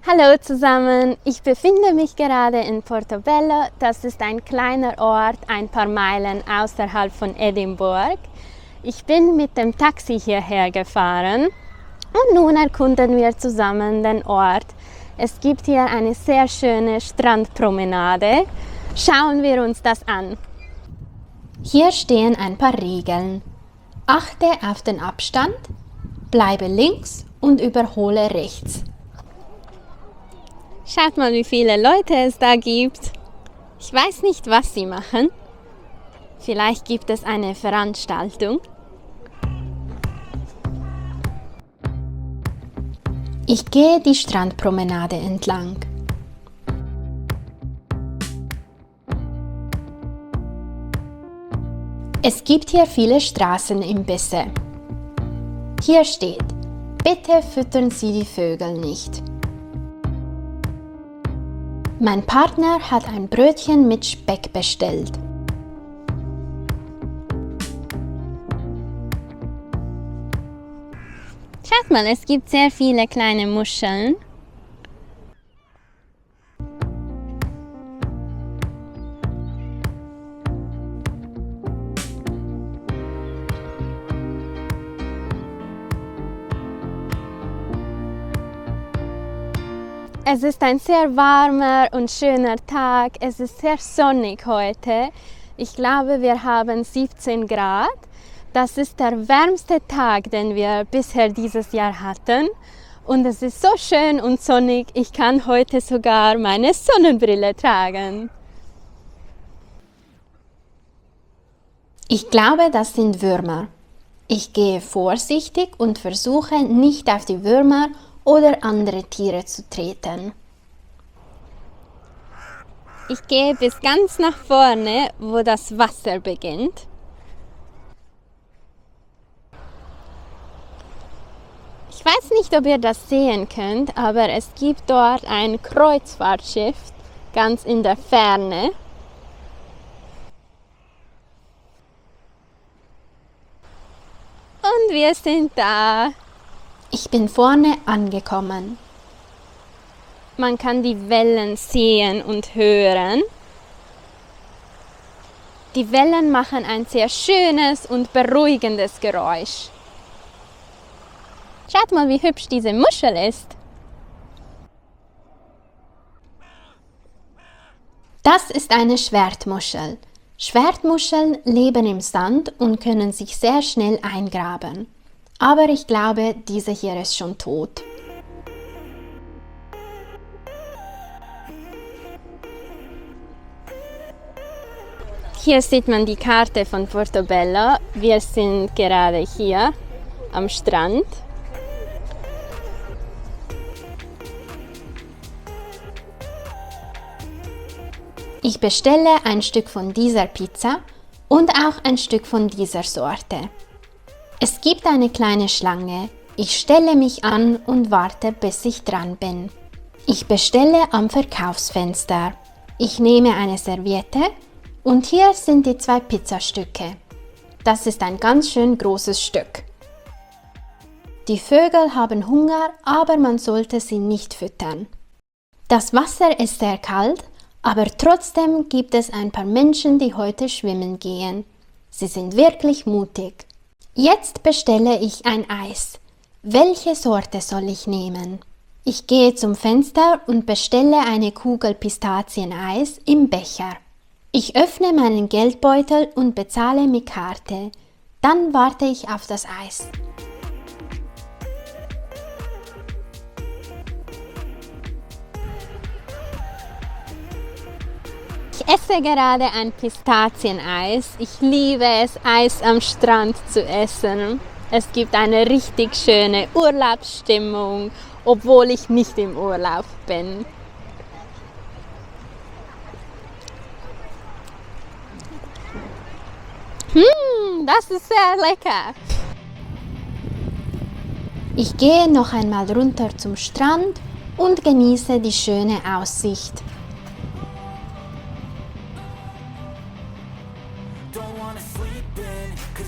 Hallo zusammen, ich befinde mich gerade in Portobello. Das ist ein kleiner Ort, ein paar Meilen außerhalb von Edinburgh. Ich bin mit dem Taxi hierher gefahren und nun erkunden wir zusammen den Ort. Es gibt hier eine sehr schöne Strandpromenade. Schauen wir uns das an. Hier stehen ein paar Regeln. Achte auf den Abstand, bleibe links und überhole rechts. Schaut mal, wie viele Leute es da gibt. Ich weiß nicht, was sie machen. Vielleicht gibt es eine Veranstaltung. Ich gehe die Strandpromenade entlang. Es gibt hier viele Straßenimbisse. Hier steht: Bitte füttern Sie die Vögel nicht. Mein Partner hat ein Brötchen mit Speck bestellt. Schaut mal, es gibt sehr viele kleine Muscheln. Es ist ein sehr warmer und schöner Tag. Es ist sehr sonnig heute. Ich glaube, wir haben 17 Grad. Das ist der wärmste Tag, den wir bisher dieses Jahr hatten. Und es ist so schön und sonnig, ich kann heute sogar meine Sonnenbrille tragen. Ich glaube, das sind Würmer. Ich gehe vorsichtig und versuche nicht auf die Würmer oder andere Tiere zu treten. Ich gehe bis ganz nach vorne, wo das Wasser beginnt. Ich weiß nicht, ob ihr das sehen könnt, aber es gibt dort ein Kreuzfahrtschiff ganz in der Ferne. Und wir sind da. Ich bin vorne angekommen. Man kann die Wellen sehen und hören. Die Wellen machen ein sehr schönes und beruhigendes Geräusch. Schaut mal, wie hübsch diese Muschel ist. Das ist eine Schwertmuschel. Schwertmuscheln leben im Sand und können sich sehr schnell eingraben. Aber ich glaube, diese hier ist schon tot. Hier sieht man die Karte von Portobello. Wir sind gerade hier am Strand. Ich bestelle ein Stück von dieser Pizza und auch ein Stück von dieser Sorte. Es gibt eine kleine Schlange. Ich stelle mich an und warte, bis ich dran bin. Ich bestelle am Verkaufsfenster. Ich nehme eine Serviette und hier sind die 2 Pizzastücke. Das ist ein ganz schön großes Stück. Die Vögel haben Hunger, aber man sollte sie nicht füttern. Das Wasser ist sehr kalt, aber trotzdem gibt es ein paar Menschen, die heute schwimmen gehen. Sie sind wirklich mutig. Jetzt bestelle ich ein Eis. Welche Sorte soll ich nehmen? Ich gehe zum Fenster und bestelle eine Kugel Pistazieneis im Becher. Ich öffne meinen Geldbeutel und bezahle mit Karte. Dann warte ich auf das Eis. Ich esse gerade ein Pistazieneis. Ich liebe es, Eis am Strand zu essen. Es gibt eine richtig schöne Urlaubsstimmung, obwohl ich nicht im Urlaub bin. Das ist sehr lecker. Ich gehe noch einmal runter zum Strand und genieße die schöne Aussicht.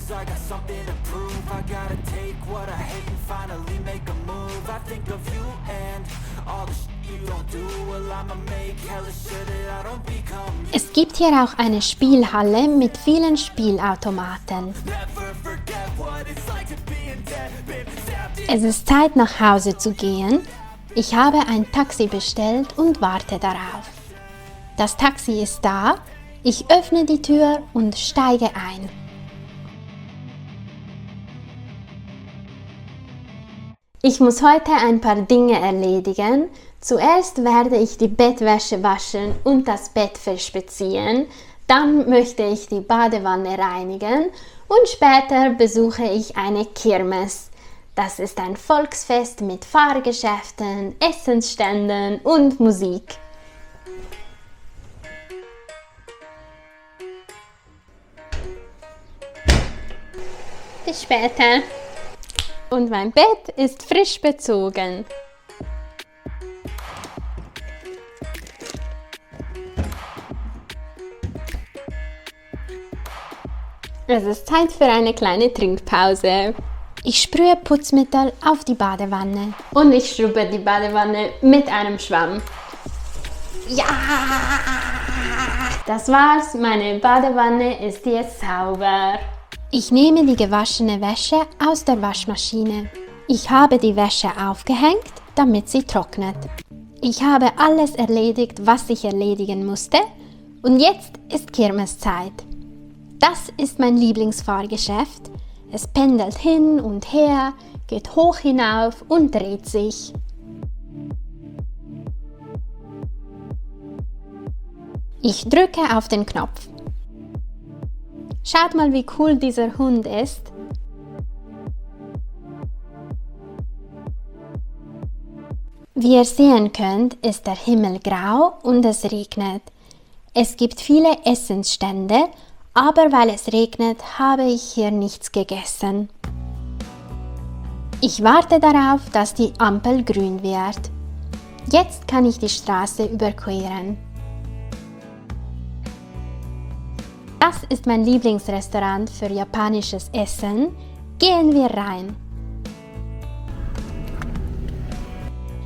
I got something to prove. I gotta take what I hate and finally make a move. I think of you and all the shit you I'ma make hella sure that I don't become. Es gibt hier auch eine Spielhalle mit vielen Spielautomaten. Never forget what it's like to be in debt. Been stabbed in Es ist Zeit, nach Hause zu gehen. Ich habe ein Taxi bestellt und warte darauf. Das Taxi ist da. Ich öffne die Tür und steige ein. Ich muss heute ein paar Dinge erledigen. Zuerst werde ich die Bettwäsche waschen und das Bett verspezieren. Dann möchte ich die Badewanne reinigen und später besuche ich eine Kirmes. Das ist ein Volksfest mit Fahrgeschäften, Essensständen und Musik. Bis später. Und mein Bett ist frisch bezogen. Es ist Zeit für eine kleine Trinkpause. Ich sprühe Putzmittel auf die Badewanne und ich schrubbe die Badewanne mit einem Schwamm. Ja! Das war's, meine Badewanne ist jetzt sauber. Ich nehme die gewaschene Wäsche aus der Waschmaschine. Ich habe die Wäsche aufgehängt, damit sie trocknet. Ich habe alles erledigt, was ich erledigen musste, und jetzt ist Kirmeszeit. Das ist mein Lieblingsfahrgeschäft. Es pendelt hin und her, geht hoch hinauf und dreht sich. Ich drücke auf den Knopf. Schaut mal, wie cool dieser Hund ist. Wie ihr sehen könnt, ist der Himmel grau und es regnet. Es gibt viele Essensstände, aber weil es regnet, habe ich hier nichts gegessen. Ich warte darauf, dass die Ampel grün wird. Jetzt kann ich die Straße überqueren. Das ist mein Lieblingsrestaurant für japanisches Essen. Gehen wir rein.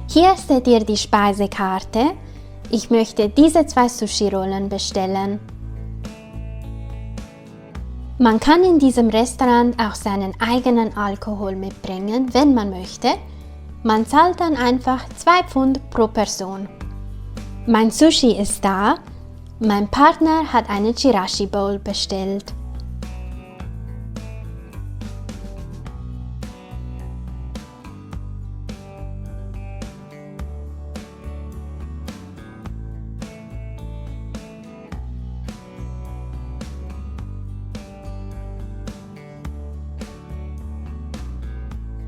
Hier seht ihr die Speisekarte. Ich möchte diese 2 Sushi-Rollen bestellen. Man kann in diesem Restaurant auch seinen eigenen Alkohol mitbringen, wenn man möchte. Man zahlt dann einfach 2 Pfund pro Person. Mein Sushi ist da. Mein Partner hat eine Chirashi Bowl bestellt.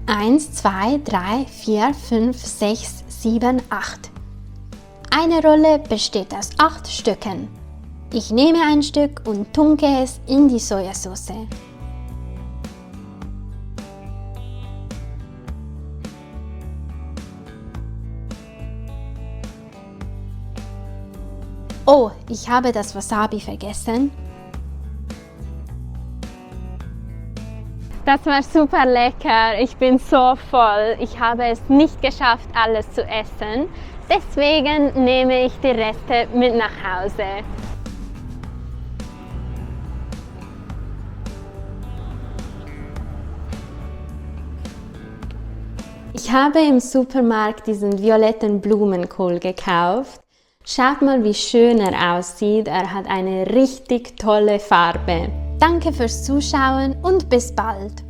Eins, 2, 3, 4, 5, 6, 7, 8. Eine Rolle besteht aus 8 Stücken. Ich nehme ein Stück und tunke es in die Sojasauce. Oh, ich habe das Wasabi vergessen. Das war super lecker. Ich bin so voll. Ich habe es nicht geschafft, alles zu essen. Deswegen nehme ich die Reste mit nach Hause. Ich habe im Supermarkt diesen violetten Blumenkohl gekauft. Schaut mal, wie schön er aussieht. Er hat eine richtig tolle Farbe. Danke fürs Zuschauen und bis bald!